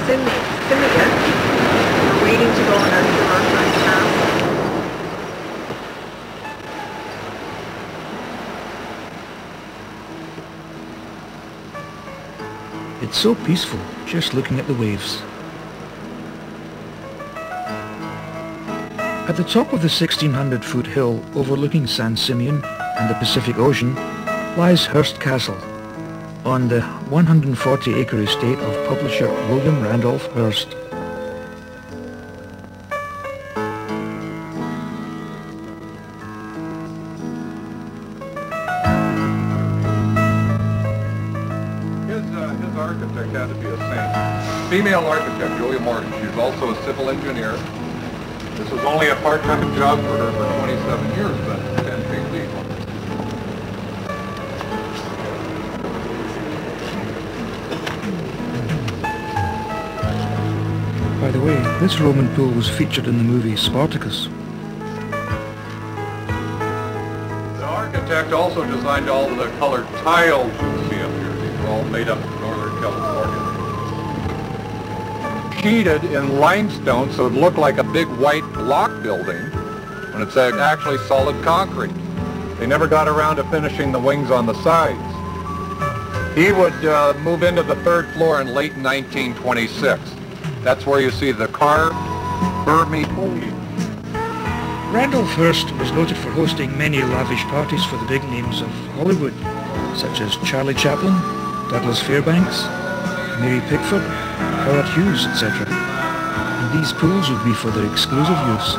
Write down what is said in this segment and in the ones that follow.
Simeon. We're waiting to go on our tour right now. It's so peaceful, just looking at the waves. At the top of the 1,600-foot hill overlooking San Simeon and the Pacific Ocean lies Hearst Castle, on the 140-acre estate of publisher William Randolph Hearst. His architect had to be a saint. Female architect, Julia Morgan. She's also a civil engineer. This was only a part-time job for her for 27 years, but 10 big deal. By the way, this Roman pool was featured in the movie Spartacus. The architect also designed all of the colored tiles you see up here. These were all made up in Northern California. Sheeted in limestone so it looked like a big white block building when it's actually solid concrete. They never got around to finishing the wings on the sides. He would move into the third floor in late 1926. That's where you see the carved Burmese foliage. Randolph Hearst was noted for hosting many lavish parties for the big names of Hollywood, such as Charlie Chaplin, Douglas Fairbanks, Mary Pickford, Howard Hughes, etc. And these pools would be for their exclusive use.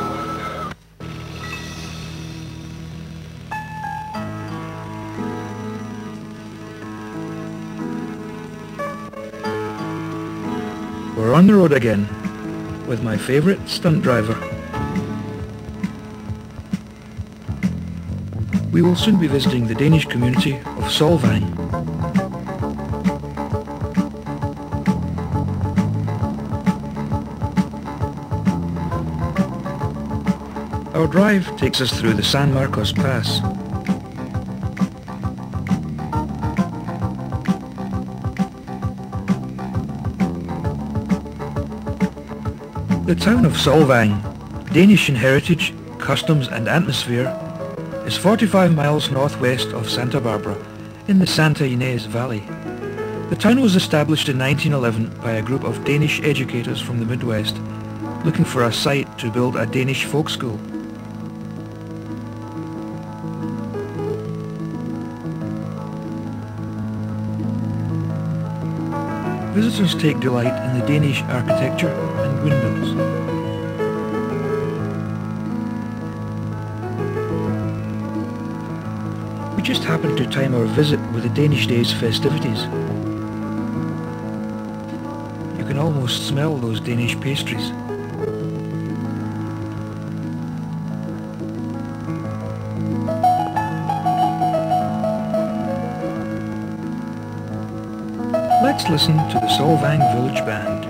We're on the road again, with my favourite stunt driver. We will soon be visiting the Danish community of Solvang. Our drive takes us through the San Marcos Pass. The town of Solvang, Danish in heritage, customs and atmosphere, is 45 miles northwest of Santa Barbara in the Santa Ynez Valley. The town was established in 1911 by a group of Danish educators from the Midwest looking for a site to build a Danish folk school. Visitors take delight in the Danish architecture and windmills. We just happened to time our visit with the Danish Days festivities. You can almost smell those Danish pastries. Let's listen to the Solvang Village Band.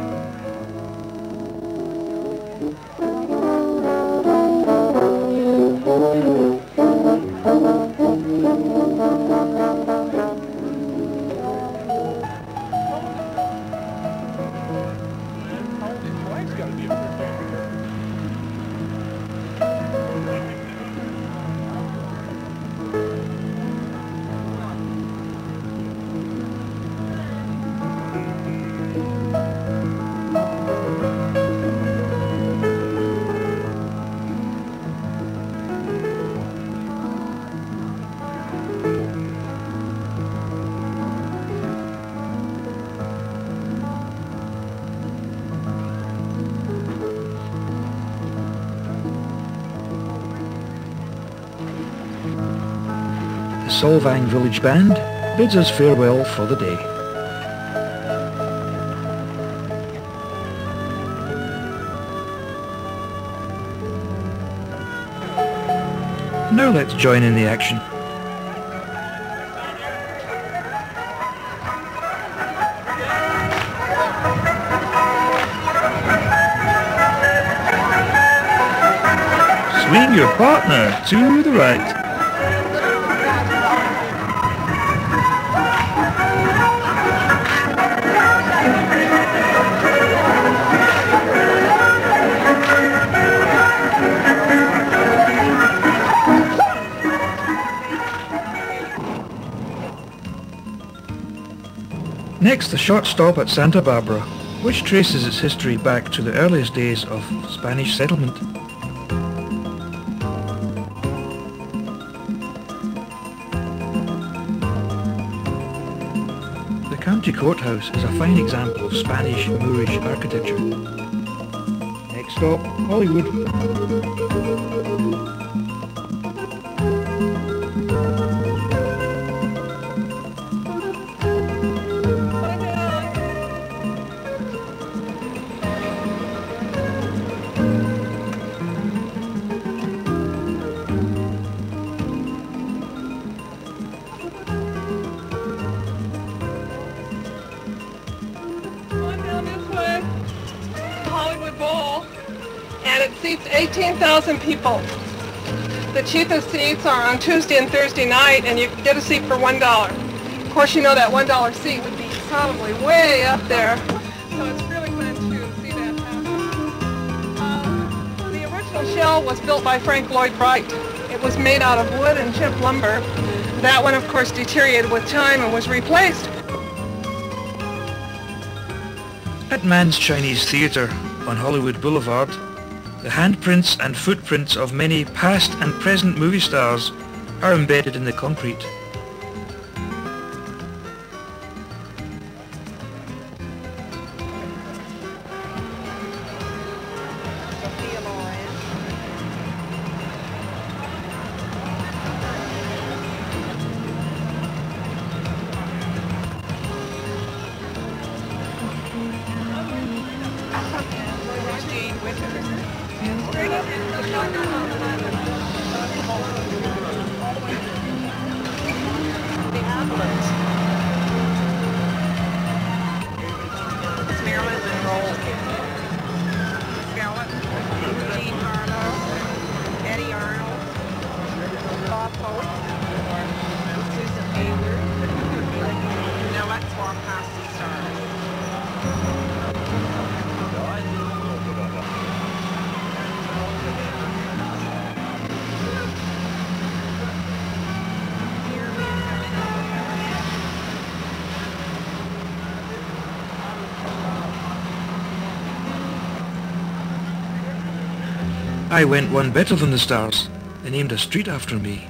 The Solvang Village Band bids us farewell for the day. Now let's join in the action. Swing your partner to the right. Next, a short stop at Santa Barbara, which traces its history back to the earliest days of Spanish settlement. The county courthouse is a fine example of Spanish Moorish architecture. Next stop, Hollywood. And it seats 18,000 people. The cheapest seats are on Tuesday and Thursday night, and you can get a seat for $1. Of course, you know that $1 seat would be probably way up there, so it's really fun to see that happen. The original shell was built by Frank Lloyd Wright. It was made out of wood and chipped lumber. That one, of course, deteriorated with time and was replaced. At Mann's Chinese Theatre on Hollywood Boulevard, the handprints and footprints of many past and present movie stars are embedded in the concrete. I went one better than the stars. They named a street after me.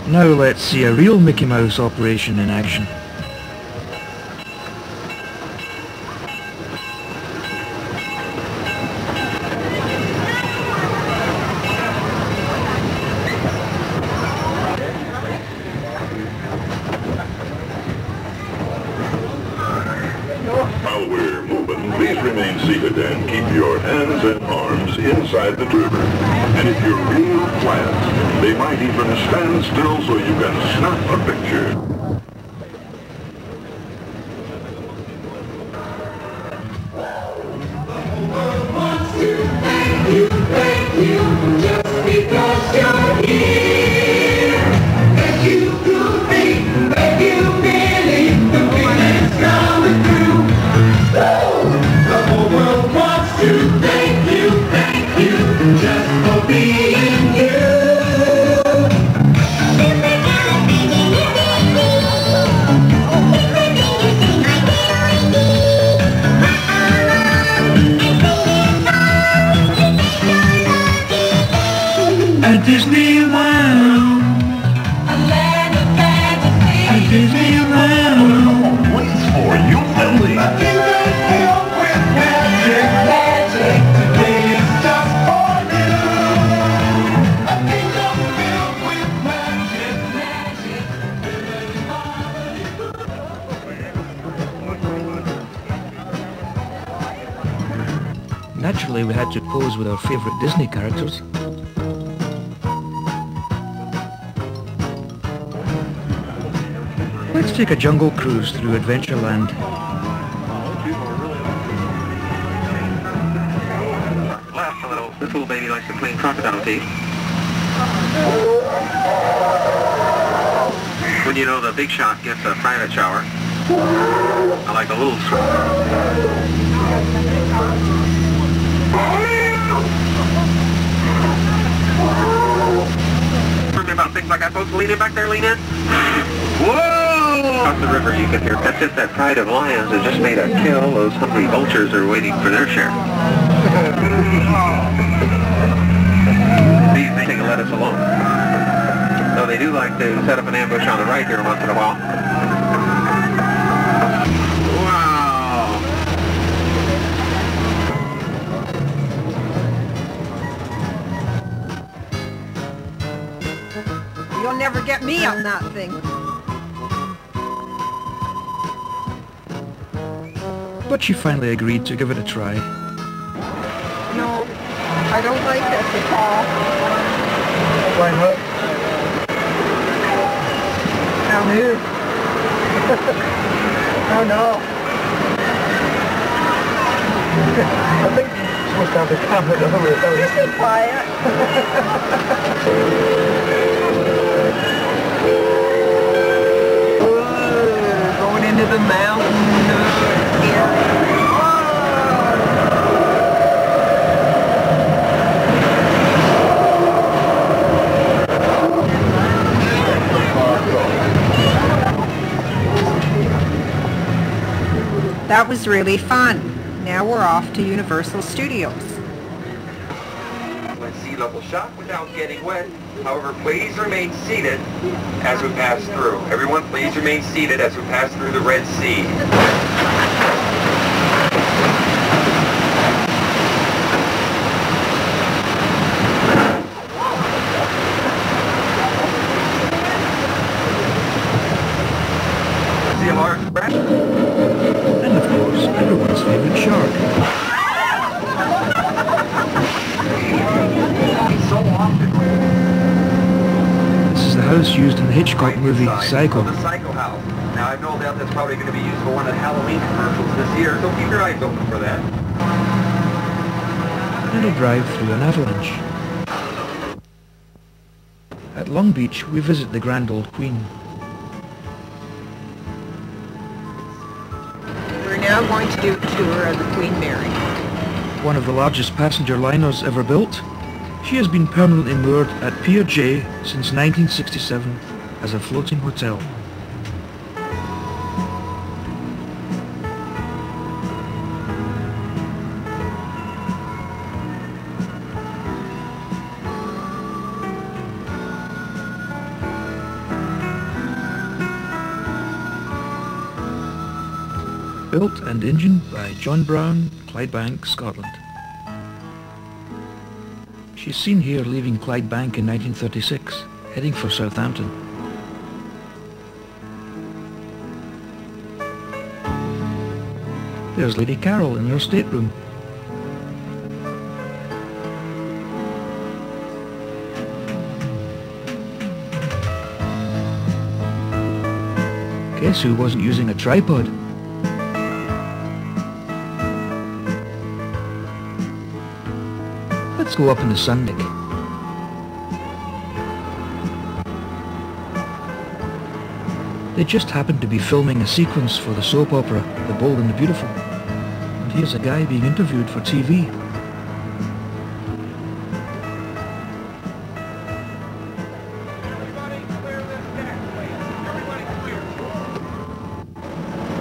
Now let's see a real Mickey Mouse operation in action. While we're moving, please remain seated and keep your hands and arms inside the tuber. And if you're real quiet, they might even stand still so you can snap a picture. Thank you, just because you're here. Thank you to me, thank you really, the feeling's coming through. The whole world wants to thank you, just for being you. At Disneyland, A land of fantasy. at Disneyland. Waits for you, Lily. A kingdom filled with magic today is just for you. A kingdom filled with magic, living in harmony. Naturally, we had to pose with our favourite Disney characters. Let's take a jungle cruise through Adventureland. This little baby likes to clean crocodile teeth. When you know the big shot gets a private shower, I like the little about 6 like I'm supposed to lean in back there, lean in. Whoa! Across the river you can hear, that's just that pride of lions that just made a kill. Those hungry vultures are waiting for their share. These things will let us alone. Though they do like to set up an ambush on the right here once in a while. Wow! You'll never get me on that thing. But she finally agreed to give it a try. No, I don't like this at all. Why not? Now move. Oh no. I think you're supposed to have the camera the other way. Just be quiet. Going into the mountain. That was really fun. Now we're off to Universal Studios. Sea level shot without getting wet. However, please remain seated as we pass through. Everyone, please remain seated as we pass through the Red Sea. See a large crash? And of course, everyone's favourite shark. So often. This is the house used in the Hitchcock movie Psycho. The Psycho House. Now I know that's probably going to be used for one of the Halloween commercials this year, so keep your eyes open for that. And a drive through an avalanche. At Long Beach, we visit the Grand Old Queen. We're now going to do a tour of the Queen Mary. One of the largest passenger liners ever built, she has been permanently moored at Pier J since 1967 as a floating hotel. Built and engined by John Brown, Clydebank, Scotland. She's seen here leaving Clydebank in 1936, heading for Southampton. There's Lady Carol in her stateroom. Guess who wasn't using a tripod? Let's go up in the sun deck. They just happened to be filming a sequence for the soap opera The Bold and the Beautiful. And here's a guy being interviewed for TV.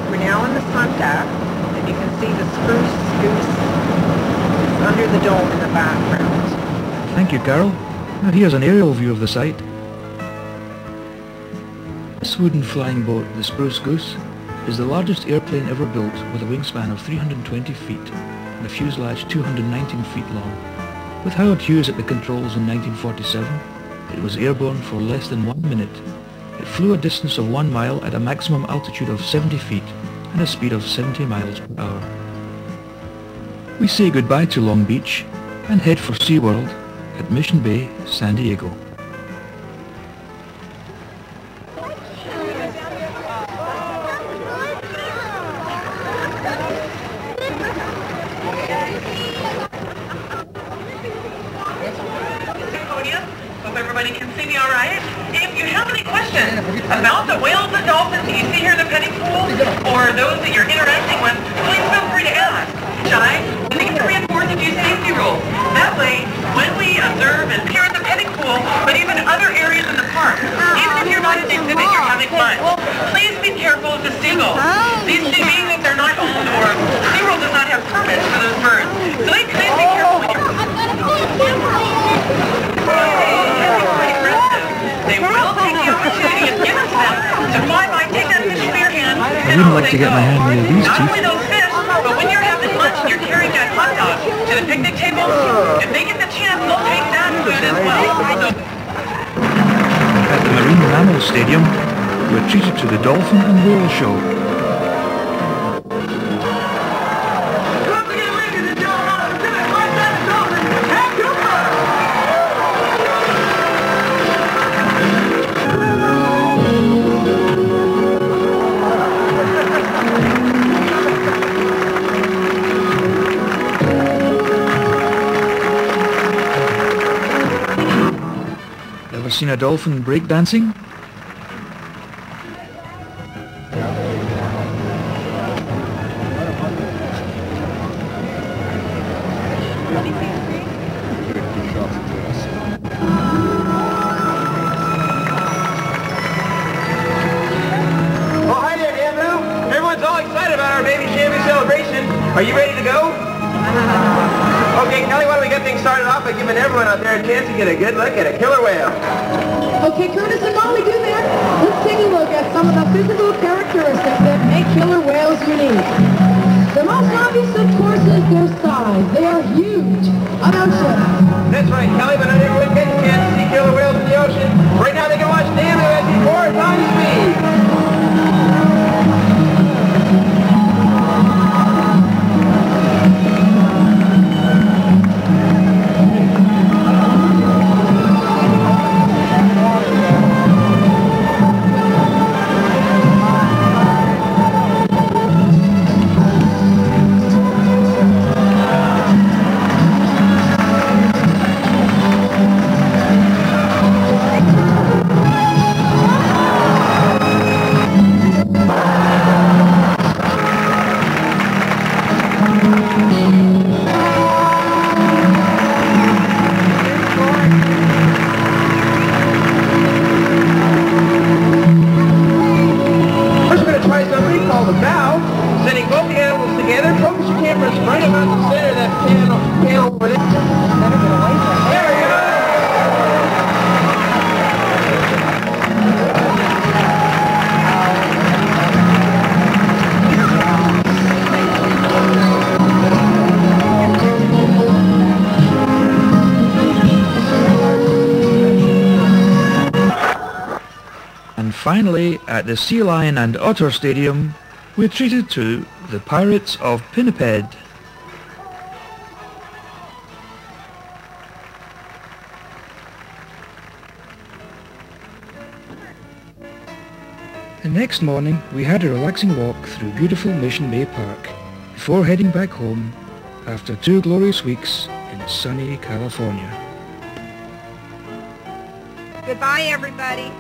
We're now on the front deck, and you can see the spruce goose under the dome in the background. Thank you, Carol. Now here's an aerial view of the site. This wooden flying boat, the Spruce Goose, is the largest airplane ever built with a wingspan of 320 feet and a fuselage 219 feet long. With Howard Hughes at the controls in 1947, it was airborne for less than 1 minute. It flew a distance of 1 mile at a maximum altitude of 70 feet and a speed of 70 miles per hour. We say goodbye to Long Beach and head for SeaWorld at Mission Bay, San Diego. Hope everybody can see me all right. If you have any questions about the whales and dolphins that you see here in the petting pool, or those that you're interacting with, please feel free to ask. Shai, we need to reinforce a few safety rules. That way, when we observe and peer at the petting pool, but even other areas in the wouldn't like to get my hand near these Not only teeth. those fish, but when you're having lunch and you're carrying that hot dog to the picnic table, if they get the chance, they'll take that food as well. So At the Marine Mammal Stadium, we're treated to the dolphin and whale show. Ever seen a dolphin breakdancing? Oh, hi there, Bamboo. Everyone's all excited about our baby shampoo celebration. Are you ready to go? Okay, Kelly, why don't we get things started off by giving everyone out there a chance to get a good look at a killer whale. Okay, Curtis, and while we do that, let's take a look at some of the physical characteristics that make killer whales unique. The most obvious, of course, is their size. They are huge. An ocean. That's right, Kelly, but not everyone gets a chance to see killer whales in the ocean. Right now they can watch Bamboo as he pours on speed. First we're going to try something called a bow. Sending both the animals together. Focus your cameras right about the center of that panel over there. There we go! And finally, at the Sea Lion and Otter Stadium, we're treated to the Pirates of Pinniped. The next morning, we had a relaxing walk through beautiful Mission Bay Park before heading back home after 2 glorious weeks in sunny California. Goodbye, everybody.